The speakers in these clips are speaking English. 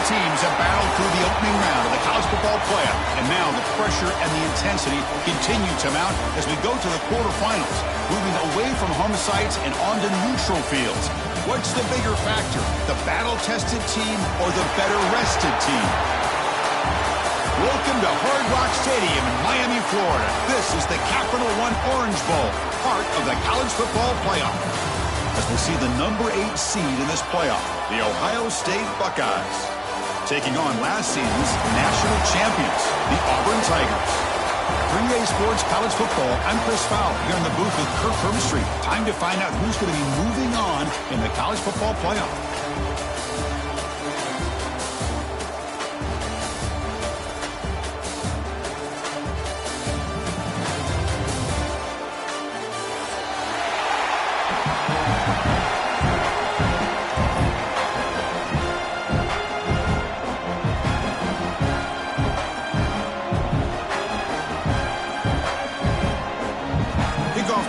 teams have battled through the opening round of the college football playoff, and now the pressure and the intensity continue to mount as we go to the quarterfinals, moving away from home sites and onto neutral fields. What's the bigger factor, the battle-tested team or the better-rested team? Welcome to Hard Rock Stadium in Miami, Florida. This is the Capital One Orange Bowl, part of the college football playoff. As we see the number 8 seed in this playoff, the Ohio State Buckeyes, taking on last season's national champions, the Auburn Tigers. 3A Sports College Football, I'm Chris Fowler, here in the booth with Kirk Herbstreit. Time to find out who's going to be moving on in the college football playoff.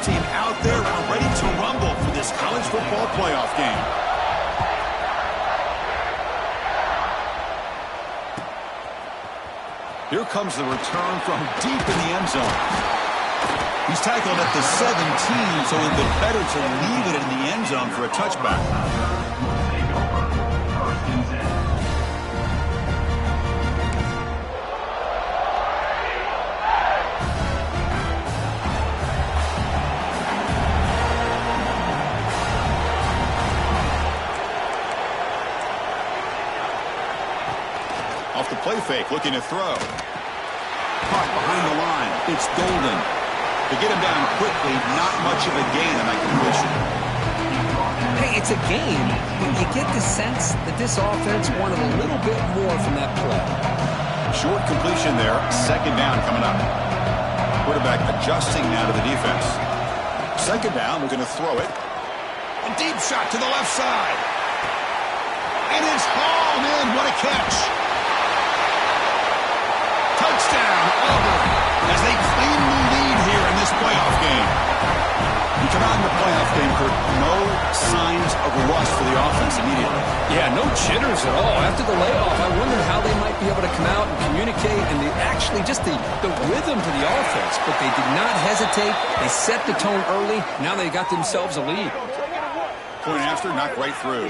Team out there, we're ready to rumble for this college football playoff game. Here comes the return from deep in the end zone. He's tackled at the 17, so it'd be better to leave it in the end zone for a touchback. Off the play fake, looking to throw. Caught behind the line. It's Golden. To get him down quickly, not much of a gain on that completion. Hey, it's a game, but you get the sense that this offense wanted a little bit more from that play. Short completion there. Second down coming up. Quarterback adjusting now to the defense. Second down, we're going to throw it. A deep shot to the left side. And it's hauled in. What a catch. Touchdown, Auburn, as they claim the lead here in this playoff game. You come out in the playoff game, Kurt, no signs of rust for the offense immediately. Yeah, no jitters at all. After the layoff, I wondered how they might be able to come out and communicate, and actually just the rhythm to the offense. But they did not hesitate. They set the tone early. Now they got themselves a lead. Point after, knocked right through.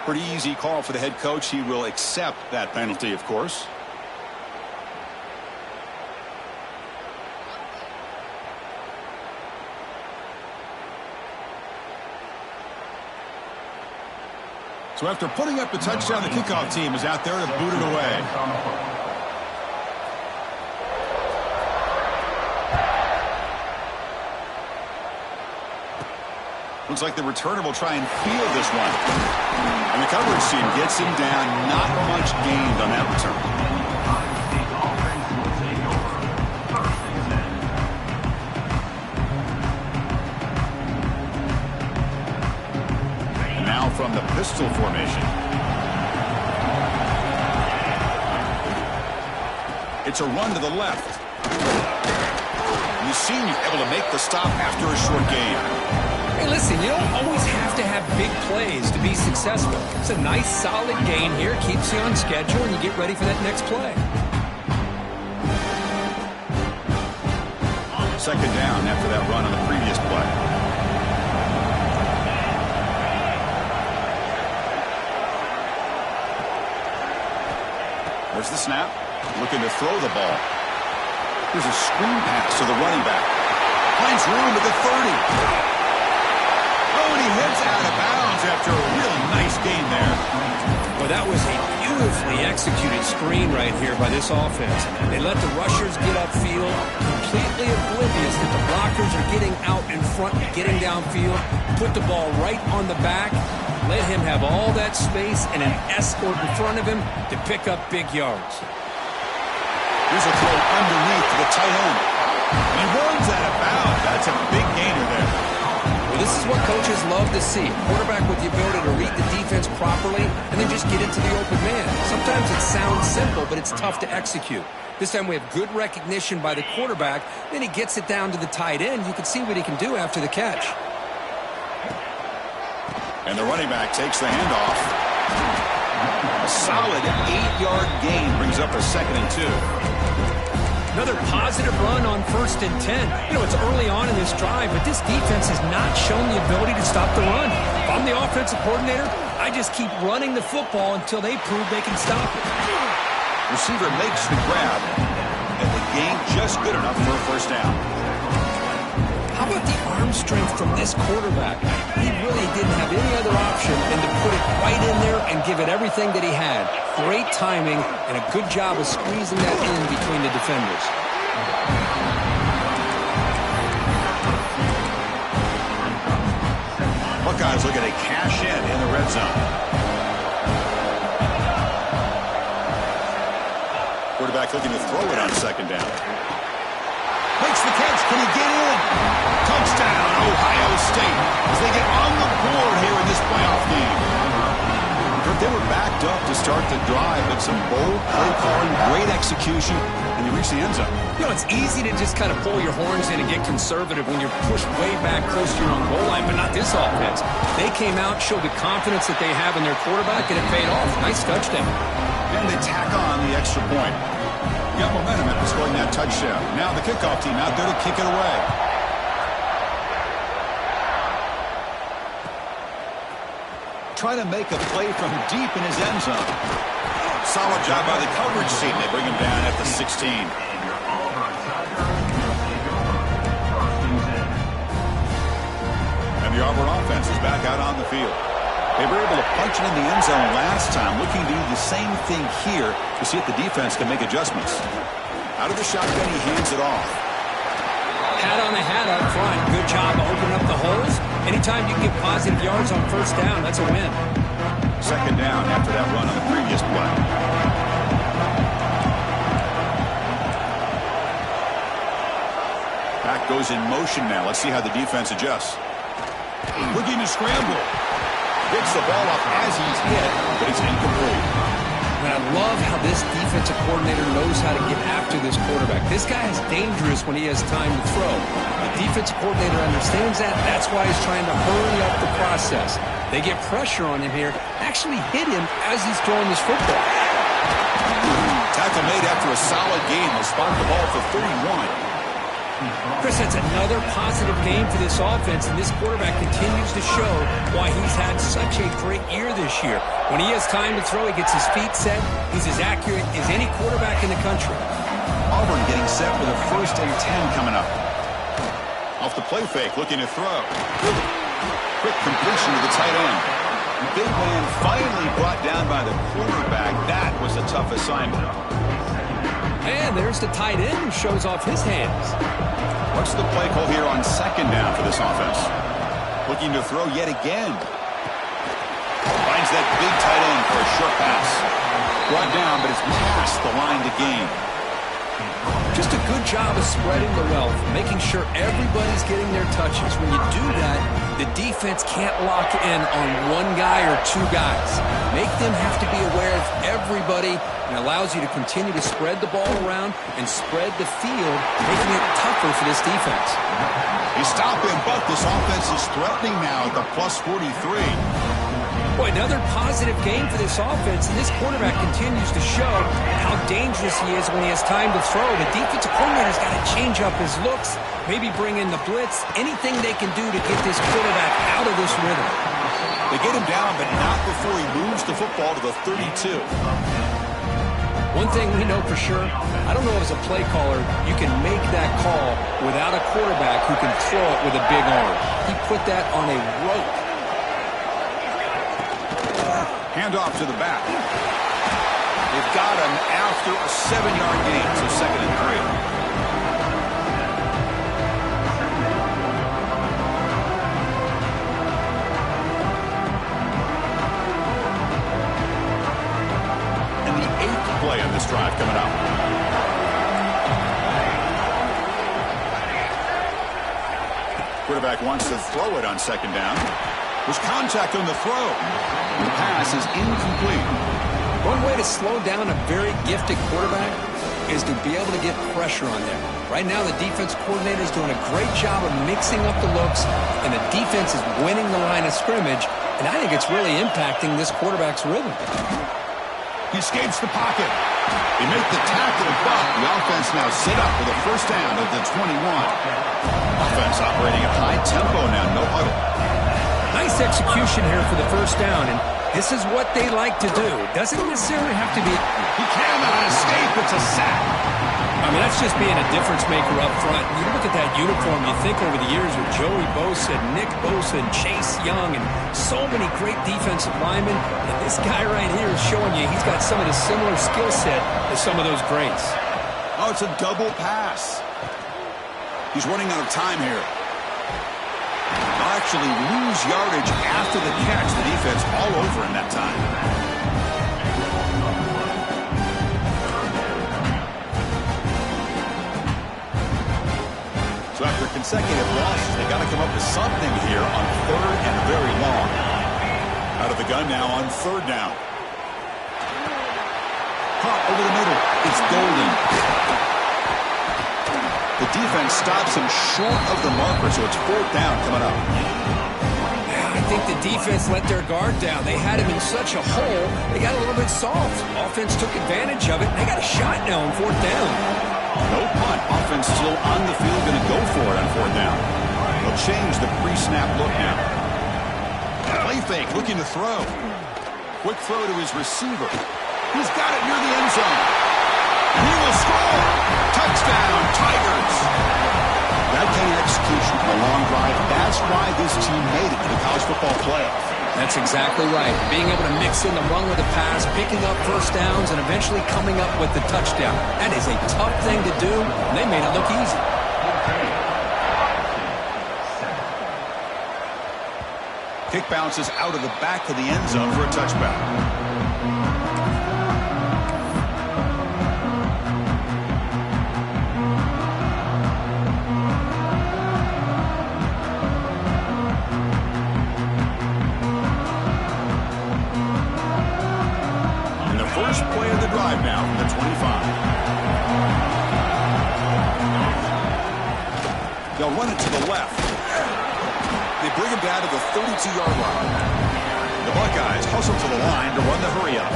Pretty easy call for the head coach. He will accept that penalty, of course. So after putting up the touchdown, the kickoff team is out there to boot it away. Looks like the returner will try and field this one. And the coverage team gets him down. Not much gained on that return. From the pistol formation. It's a run to the left. And the senior able to make the stop after a short gain. Hey, listen, you don't always have to have big plays to be successful. It's a nice, solid gain here. Keeps you on schedule, and you get ready for that next play. Second down after that run on the previous play. There's the snap. Looking to throw the ball. There's a screen pass to the running back. Finds room at the 30. Oh, and he heads out of bounds after a really nice gain there. Well, that was a beautifully executed screen right here by this offense. They let the rushers get upfield, completely oblivious that the blockers are getting out in front, getting downfield, put the ball right on the back, let him have all that space and an escort in front of him to pick up big yards. Here's a throw underneath to the tight end. And he runs out of bounds. That's a big gainer there. Well, this is what coaches love to see. A quarterback with the ability to read the defense properly and then just get it to the open man. Sometimes it sounds simple, but it's tough to execute. This time we have good recognition by the quarterback. Then he gets it down to the tight end. You can see what he can do after the catch. And the running back takes the handoff. A solid 8-yard gain brings up a 2nd and 2. Another positive run on 1st and 10. You know, it's early on in this drive, but this defense has not shown the ability to stop the run. If I'm the offensive coordinator, I just keep running the football until they prove they can stop it. Receiver makes the grab, and the gain just good enough for a 1st down. How about the arm strength from this quarterback? He really didn't have any other option than to put it right in there and give it everything that he had. Great timing and a good job of squeezing that in between the defenders. Buckeyes looking to cash in the red zone. Quarterback looking to throw it on 2nd down. Makes the catch. Can he get in? Touchdown, Ohio State, as they get on the board here in this playoff game. They were backed up to start the drive, but some bold play calling, great execution, and they reach the end zone. You know, it's easy to just kind of pull your horns in and get conservative when you're pushed way back close to your own goal line, but not this offense. They came out, showed the confidence that they have in their quarterback, and it paid off. Nice touchdown. And they tack on the extra point. Got momentum after scoring that touchdown. Now the kickoff team out there to kick it away. Trying to make a play from deep in his end zone. Solid job by the coverage team. They bring him down at the 16. And the Auburn offense is back out on the field. They were able to punch it in the end zone last time, looking to do the same thing here to see if the defense can make adjustments. Out of the shotgun, he hands it off. Hat on a hat up front. Good job opening up the holes. Anytime you get positive yards on 1st down, that's a win. 2nd down after that run on the previous play. Back goes in motion now. Let's see how the defense adjusts. Looking to scramble. Picks the ball up as he's hit, but it's incomplete. And I love how this defensive coordinator knows how to get after this quarterback. This guy is dangerous when he has time to throw. The defensive coordinator understands that. That's why he's trying to hurry up the process. They get pressure on him here, actually hit him as he's throwing this football. Tackle made after a solid game. They'll spot the ball for 31. Chris, that's another positive game for this offense, and this quarterback continues to show why he's had such a great year this year. When he has time to throw, he gets his feet set. He's as accurate as any quarterback in the country. Auburn getting set for the 1st and 10 coming up. Off the play fake, looking to throw. Quick completion to the tight end. Big man finally brought down by the quarterback. That was a tough assignment. And there's the tight end who shows off his hands. What's the play call here on 2nd down for this offense? Looking to throw yet again. Finds that big tight end for a short pass. Brought down, but it's past the line to gain. Just a good job of spreading the wealth, making sure everybody's getting their touches. When you do that, the defense can't lock in on one guy or two guys. Make them have to be aware of everybody, and allows you to continue to spread the ball around and spread the field, making it tougher for this defense. He stopped him, but this offense is threatening now at the plus 43. Boy, another positive game for this offense, and this quarterback continues to show how dangerous he is when he has time to throw. The defensive coordinator's got to change up his looks, maybe bring in the blitz, anything they can do to get this quarterback out of this rhythm. They get him down, but not before he moves the football to the 32. One thing we know for sure, I don't know as a play caller, you can make that call without a quarterback who can throw it with a big arm. He put that on a rope. Handoff to the back. They've got him after a 7-yard gain, so 2nd and 3. And the 8th play on this drive coming up. Quarterback wants to throw it on 2nd down. There's contact on the throw. The pass is incomplete. One way to slow down a very gifted quarterback is to be able to get pressure on them. Right now, the defense coordinator is doing a great job of mixing up the looks, and the defense is winning the line of scrimmage, and I think it's really impacting this quarterback's rhythm. He escapes the pocket. He made the tackle, but the offense now set up with a first down at the 21. Offense operating at high tempo now, no huddle. Nice execution here for the first down, and this is what they like to do. Doesn't necessarily have to be. He cannot escape. It's a sack. I mean, that's just being a difference maker up front. You look at that uniform, you think over the years with Joey Bosa, Nick Bosa, and Chase Young, and so many great defensive linemen. And this guy right here is showing you he's got some of the similar skill set as some of those greats. Oh, it's a double pass. He's running out of time here. They'll actually lose yardage after the catch. The defense all over in that time. So after consecutive losses, they got to come up with something here on third and very long. Out of the gun now on third down. Caught over the middle. It's Golden. The defense stops him short of the marker, so it's fourth down coming up. I think the defense let their guard down. They had him in such a hole, they got a little bit soft. Offense took advantage of it. They got a shot now on fourth down. No punt. Offense still on the field, going to go for it on fourth down. They'll change the pre-snap look now. Play fake, looking to throw. Quick throw to his receiver. He's got it near the end zone. And he will score. Touchdown, Tigers. That kind of execution on a long drive, that's why this team made it to the college football playoff. That's exactly right. Being able to mix in the run with the pass, picking up first downs, and eventually coming up with the touchdown. That is a tough thing to do, and they made it look easy. Kick bounces out of the back of the end zone for a touchback. First play of the drive now from the 25. They'll run it to the left. They bring him down to the 32-yard line. The Buckeyes hustle to the line to run the hurry-up.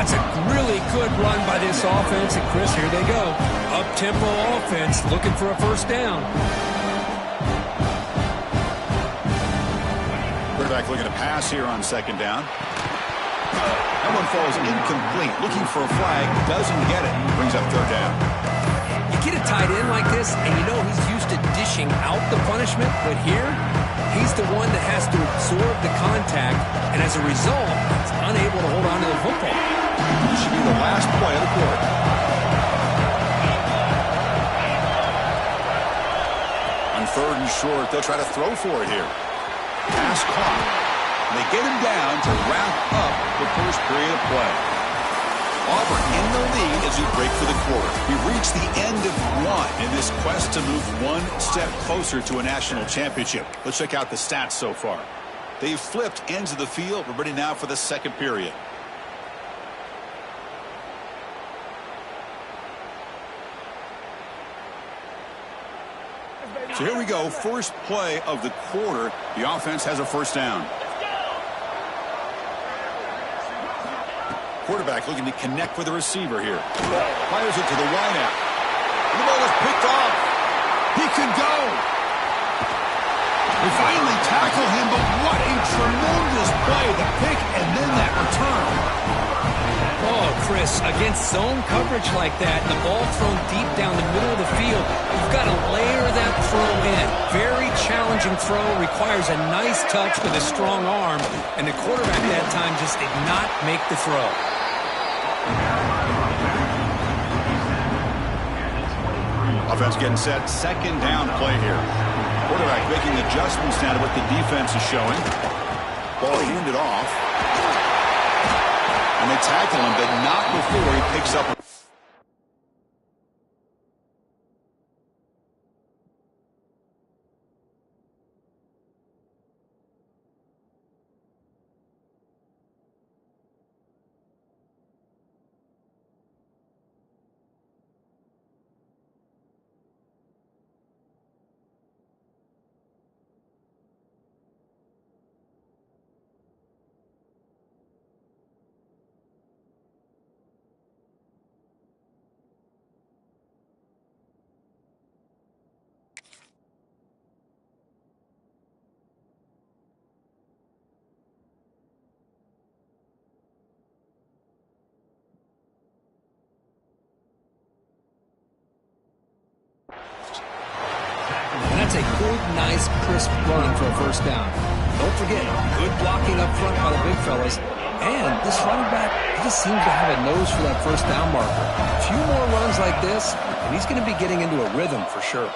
That's a really good run by this offense. And, Chris, here they go. Up-tempo offense looking for a first down. Quarterback looking to pass here on second down. That one falls incomplete. Looking for a flag. Doesn't get it. Brings up third down. You get a tight end like this, and you know he's used to dishing out the punishment. But here, he's the one that has to absorb the contact. And as a result, he's unable to hold on to the football. This should be the last play of the quarter. On third and short, they'll try to throw for it here. Pass caught. They get him down to wrap up the first period of play. Auburn in the lead as we break for the quarter. We reach the end of one in this quest to move one step closer to a national championship. Let's check out the stats so far. They've flipped ends of the field. We're ready now for the second period. So here we go. First play of the quarter. The offense has a first down. Quarterback looking to connect with the receiver here. Fires it to the wideout. The ball is picked off. He can go. They finally tackle him, but what a tremendous play. The pick and then that return. Oh, Chris, against zone coverage like that, the ball thrown deep down the middle of the field, you've got to layer that throw in. Very challenging throw, requires a nice touch with a strong arm, and the quarterback that time just did not make the throw. Offense getting set. Second down play here. Quarterback making adjustments now to what the defense is showing. Ball handed off. And they tackle him, but not before he picks up. That's a good, nice, crisp run for a first down. Don't forget, good blocking up front by the big fellas. And this running back, he just seems to have a nose for that first down marker. A few more runs like this, and he's going to be getting into a rhythm for sure.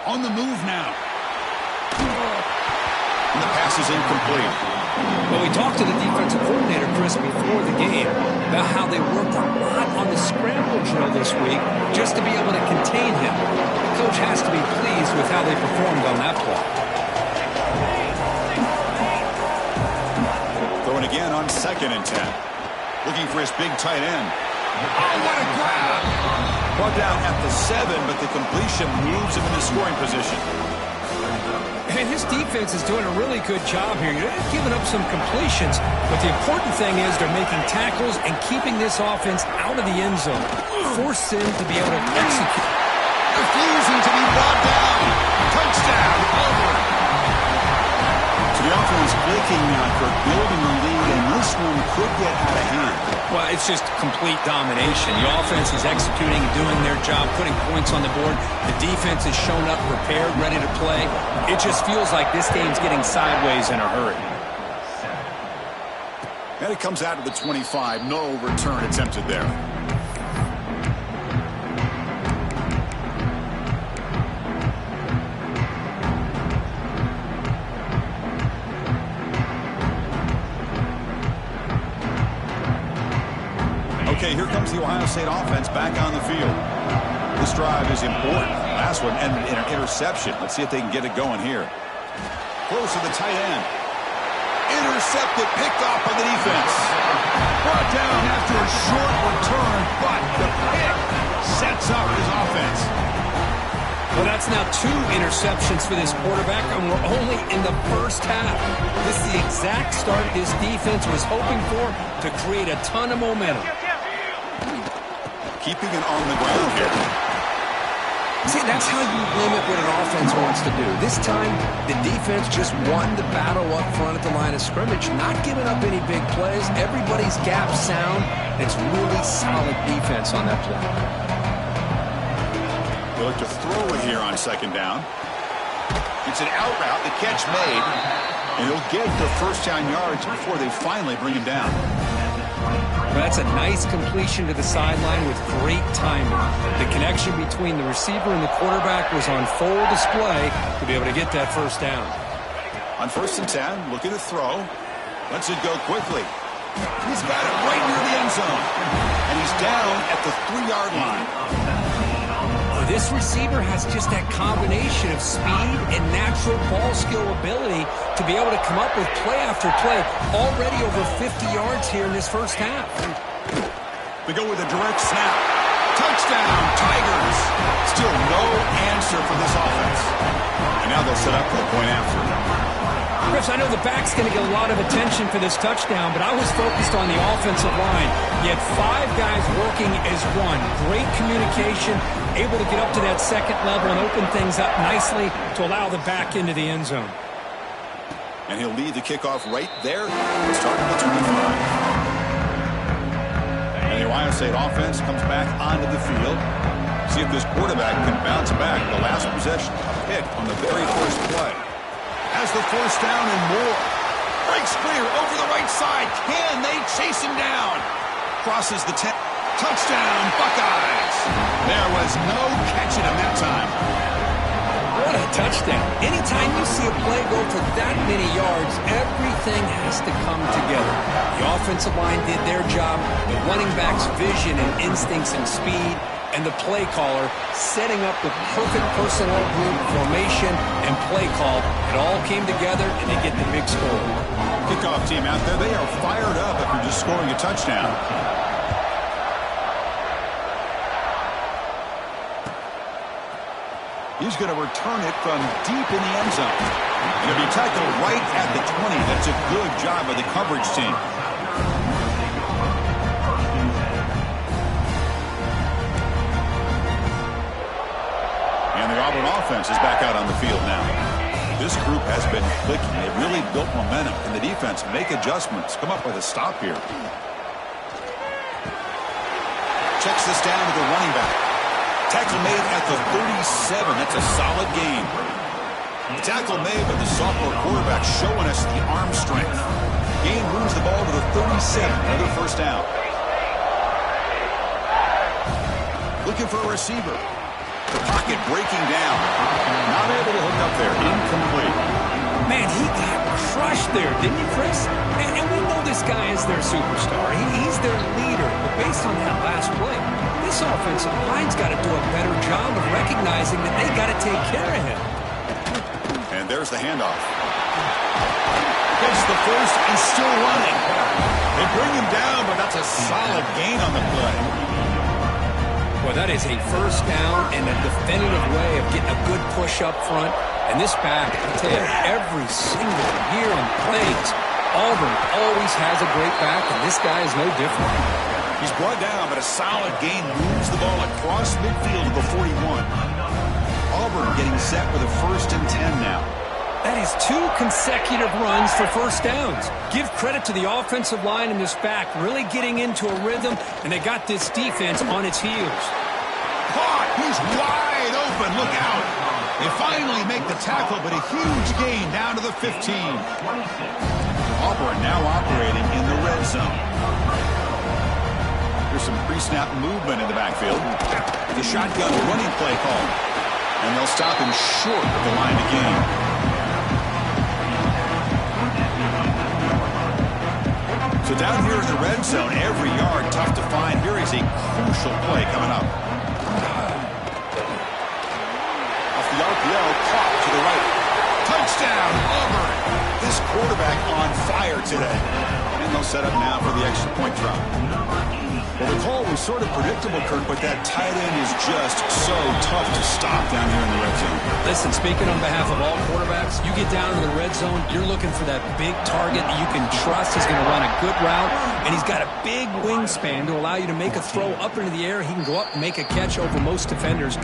On the move now. And the pass is incomplete. Well, we talked to the defensive coordinator, Chris, before the game about how they worked a lot on the scramble drill this week just to be able to contain him. The coach has to be pleased with how they performed on that play. Throwing again on 2nd and 10. Looking for his big tight end. Oh, what a grab! Brought down at the 7, but the completion moves him into scoring position. And his defense is doing a really good job here. They're giving up some completions, but the important thing is they're making tackles and keeping this offense out of the end zone. Force him to be able to execute. Refusing to be brought down. Touchdown, Auburn. So the offense clicking now for building the lead, and this one could get out of hand. Well, it's just complete domination. The offense is executing and doing their job, putting points on the board. The defense has shown up prepared, ready to play. It just feels like this game's getting sideways in a hurry. And it comes out of the 25. No return attempted there. Okay, here comes the Ohio State offense back on the field. This drive is important. Last one ended in an interception. Let's see if they can get it going here. Close to the tight end. Intercepted, picked off by the defense. Brought down after a short return, but the pick sets up his offense. Well, that's now 2 interceptions for this quarterback, and we're only in the first half. This is the exact start this defense was hoping for to create a ton of momentum. Keeping it on the ground here. See, that's how you limit what an offense wants to do. This time, the defense just won the battle up front at the line of scrimmage, not giving up any big plays. Everybody's gap sound. It's really solid defense on that play. They look to throw it here on 2nd down. It's an out route, the catch made, and he'll get the first down yards before they finally bring him down. That's a nice completion to the sideline with great timing. The connection between the receiver and the quarterback was on full display to be able to get that first down. On 1st and 10, looking to throw. Lets it go quickly. He's got it right near the end zone. And he's down at the 3-yard line. This receiver has just that combination of speed and natural ball skill ability to be able to come up with play after play. Already over 50 yards here in this first half. They go with a direct snap. Touchdown, Tigers. Still no answer for this offense. And now they'll set up for the point after. Chris, I know the back's going to get a lot of attention for this touchdown, but I was focused on the offensive line. You had 5 guys working as one. Great communication, able to get up to that 2nd level and open things up nicely to allow the back into the end zone. And he'll lead the kickoff right there, starting at the 25. And the Ohio State offense comes back onto the field. See if this quarterback can bounce back. The last possession, a pick on the very first play. Has the first down and more. Breaks clear over the right side. Can they chase him down? Crosses the 10. Touchdown, Buckeyes. There was no catching him that time. What a touchdown. Anytime you see a play go for that many yards, everything has to come together. The offensive line did their job, the running back's vision and instincts and speed, and the play caller setting up the perfect personnel group, formation, and play call. It all came together, and they get the big score. Kickoff team out there, they are fired up after just scoring a touchdown. He's going to return it from deep in the end zone. And he'll be tackled right at the 20. That's a good job by the coverage team. And the Auburn offense is back out on the field now. This group has been clicking. They've really built momentum. And the defense make adjustments. Come up with a stop here. Checks this down to the running back. Tackle made at the 37. That's a solid gain. The tackle made by the sophomore quarterback showing us the arm strength. Gain moves the ball to the 37, another first down. Looking for a receiver. The pocket breaking down. Not able to hook up there. Incomplete. Man, he got crushed there, didn't he, Chris? And we know this guy is their superstar. He's their leader. But based on that last play, this offensive line's got to do a better job of recognizing that they got to take care of him. And there's the handoff. Gets the first and still running. They bring him down, but that's a solid gain on the play. Well, that is a first down and a definitive way of getting a good push up front. And this back, I tell you, every single year on plays, Auburn always has a great back, and this guy is no different. He's brought down, but a solid gain moves the ball across midfield to the 41. Auburn getting set for the 1st and 10 now. That is 2 consecutive runs for first downs. Give credit to the offensive line in this back, really getting into a rhythm, and they got this defense on its heels. Caught! He's wide open. Look out! They finally make the tackle, but a huge gain down to the 15. Auburn now operating in the red zone. There's some pre-snap movement in the backfield. The shotgun running play call. And they'll stop him short of the line of game. So down here in the red zone, every yard tough to find. Here is a crucial play coming up. Off the RPO, caught to the right. Touchdown, Auburn. This quarterback on fire today. And they'll set up now for the extra point drop. Well, the call was sort of predictable, Kirk, but that tight end is just so tough to stop down here in the red zone. Listen, speaking on behalf of all quarterbacks, you get down in the red zone, you're looking for that big target that you can trust is going to run a good route, and he's got a big wingspan to allow you to make a throw up into the air. He can go up and make a catch over most defenders.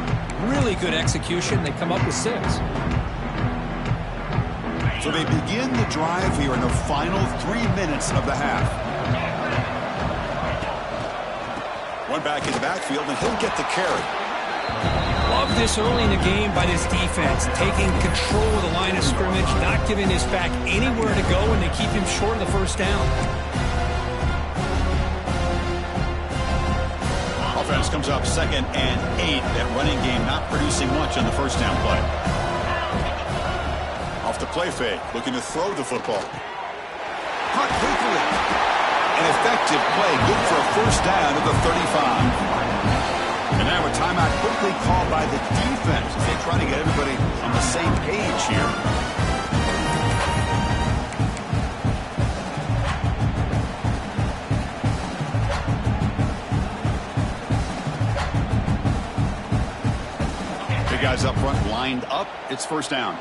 Really good execution. They come up with 6. So they begin the drive here in the final 3 minutes of the half. One back in the backfield, and he'll get the carry. Love this early in the game by this defense, taking control of the line of scrimmage, not giving this back anywhere to go, and they keep him short of the first down. Offense comes up 2nd and 8. That running game not producing much on the first down play. Off the play fake, looking to throw the football. Caught quickly. An effective play, good for a first down at the 35. And now a timeout quickly called by the defense as they try to get everybody on the same page here. Big guys up front lined up. It's first down.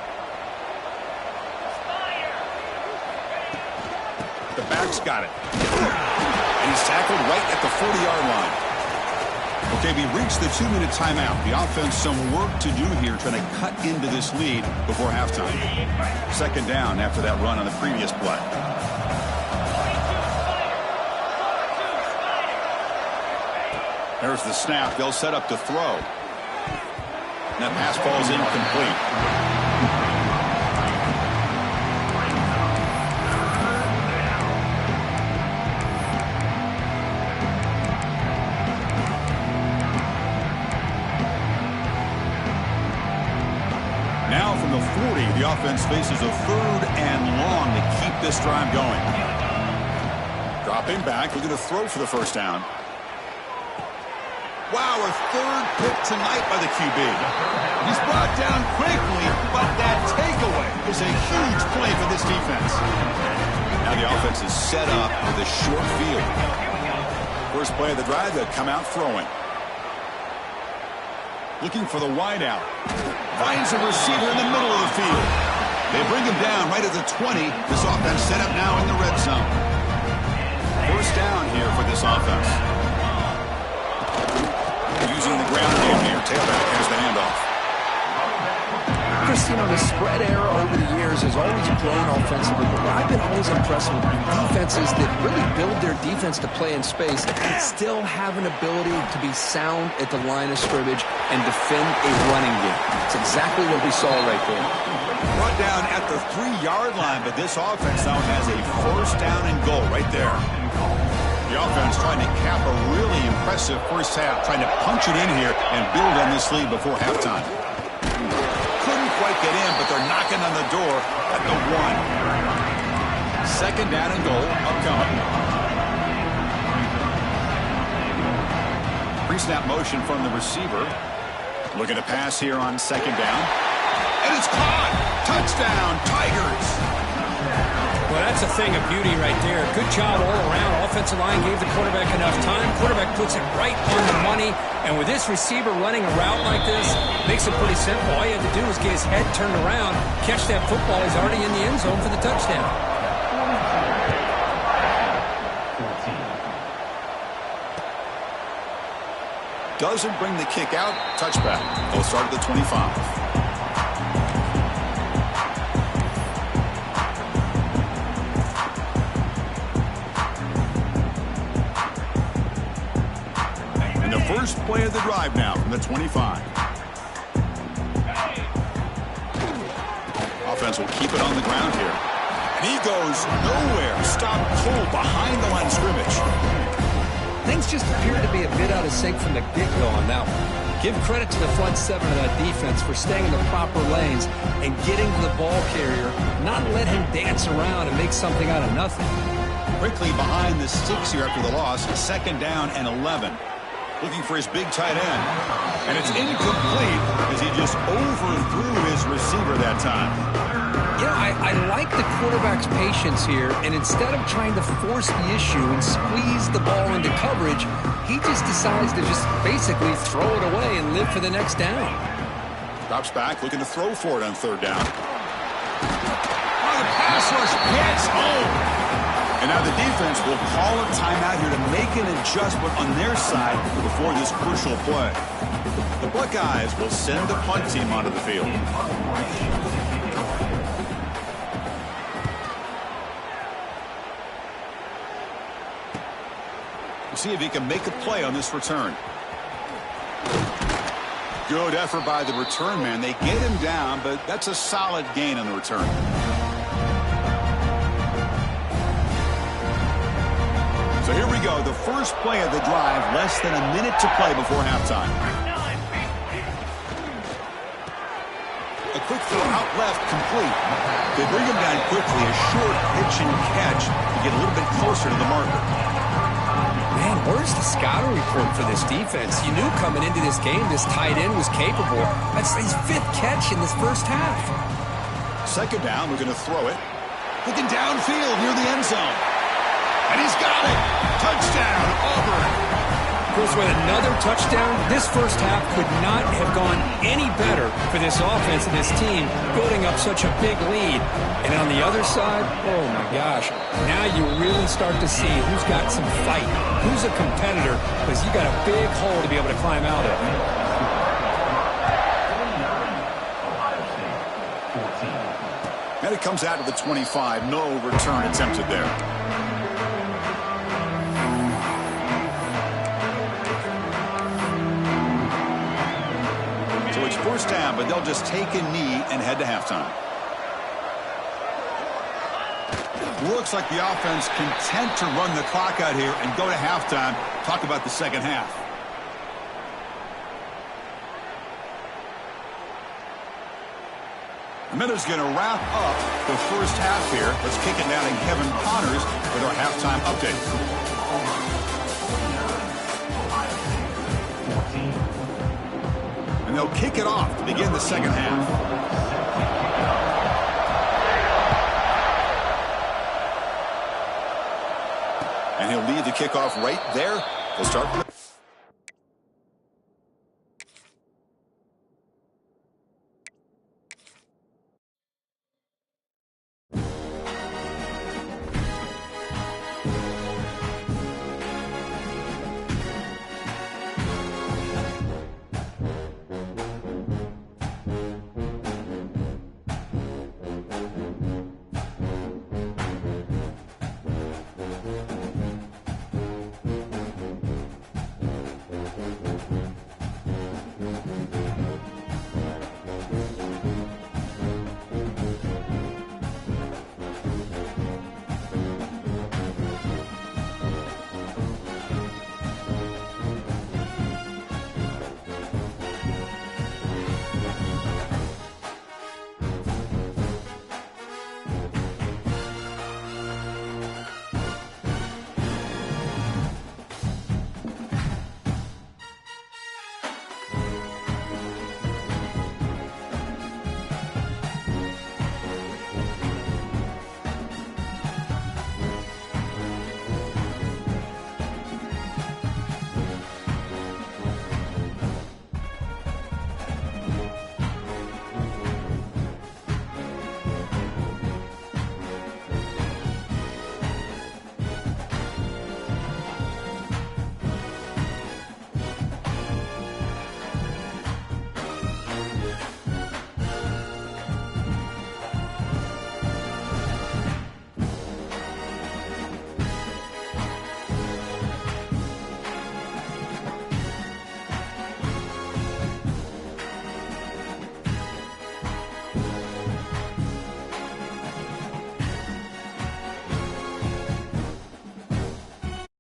The back's got it. And he's tackled right at the 40-yard line. Okay, we reached the 2-minute timeout. The offense some work to do here trying to cut into this lead before halftime. 2nd down after that run on the previous play. There's the snap. They'll set up to throw. And that pass ball is incomplete. Now from the 40, the offense faces a 3rd and long to keep this drive going. Dropping back, looking to throw for the first down. Wow, a 3rd pick tonight by the QB. He's brought down quickly, but that takeaway is a huge play for this defense. Now the offense is set up with a short field. First play of the drive, they'll come out throwing. Looking for the wide out. Finds a receiver in the middle of the field. They bring him down right at the 20. This offense set up now in the red zone. First down here for this offense. Using the ground game here. Tailback has the handoff. Chris, you know, the spread era over the years has always grown offensively, but what I've been always impressed with defenses that really build their defense to play in space and still have an ability to be sound at the line of scrimmage and defend a running game. It's exactly what we saw right there. Brought down at the 3-yard line, but this offense now has a first down and goal right there. The offense trying to cap a really impressive first half, trying to punch it in here and build on this lead before halftime. Couldn't quite get in, but they're knocking on the door at the 1. Second down and goal upcoming. Pre-snap motion from the receiver. Looking to pass here on second down. And it's caught! Touchdown, Tigers! Well, that's a thing of beauty right there. Good job all around. Offensive line gave the quarterback enough time. Quarterback puts it right on the money. And with this receiver running a route like this, makes it pretty simple. All you have to do is get his head turned around, catch that football. He's already in the end zone for the touchdown. Doesn't bring the kick out. Touchback. They'll start at the 25. First play of the drive now from the 25. Offense will keep it on the ground here. And he goes nowhere. Stopped cold behind the line of scrimmage. Things just appeared to be a bit out of sync from the get-go on that one. Give credit to the front seven of that defense for staying in the proper lanes and getting to the ball carrier, not let him dance around and make something out of nothing. Quickly behind the sticks here after the loss. Second down and 11. Looking for his big tight end. And it's incomplete as he just overthrew his receiver that time. You know, I like the quarterback's patience here, and instead of trying to force the issue and squeeze the ball into coverage, he just decides to just basically throw it away and live for the next down. Drops back, looking to throw for it on third down. Oh, the pass rush hits home. And now the defense will call a timeout here to make an adjustment on their side before this crucial play. The Buckeyes will send the punt team onto the field. We'll see if he can make a play on this return. Good effort by the return man. They get him down, but that's a solid gain on the return. So here we go, the first play of the drive, less than a minute to play before halftime. A quick throw out left, complete. They bring him down quickly, a short pitch and catch to get a little bit closer to the marker. Man, where's the scouting report for this defense? You knew coming into this game this tight end was capable. That's his 5th catch in this first half. Second down, we're going to throw it. Looking downfield near the end zone. And he's got it. Touchdown, Auburn. Goes with another touchdown. This first half could not have gone any better for this offense and this team, building up such a big lead. And on the other side, oh my gosh, now you really start to see who's got some fight, who's a competitor, because you got a big hole to be able to climb out of. And it comes out to the 25. No return attempted there. So it's first down, but they'll just take a knee and head to halftime. Looks like the offense content to run the clock out here and go to halftime. Talk about the second half. The minute's going to wrap up the first half here. Let's kick it down to Kevin Connors with our halftime update. And they'll kick it off to begin the second half. And he'll lead the kickoff right there. They'll start